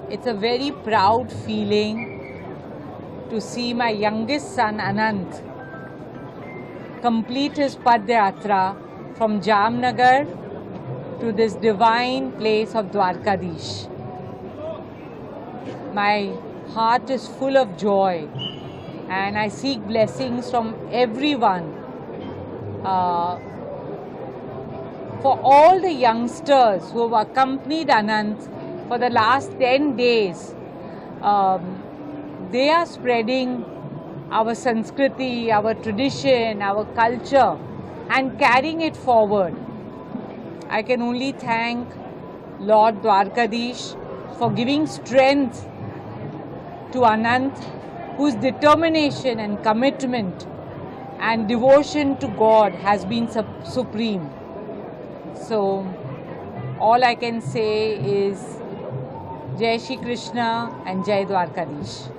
It's a very proud feeling to see my youngest son Anant complete his Padyatra from Jamnagar to this divine place of Dwarkadish. My heart is full of joy and I seek blessings from everyone. For all the youngsters who have accompanied Anant for the last 10 days, they are spreading our Sanskriti, our tradition, our culture and carrying it forward. I can only thank Lord Dwarkadish for giving strength to Anant, whose determination and commitment and devotion to God has been supreme. So, all I can say is Jai Shri Krishna and Jai Dwarkadish.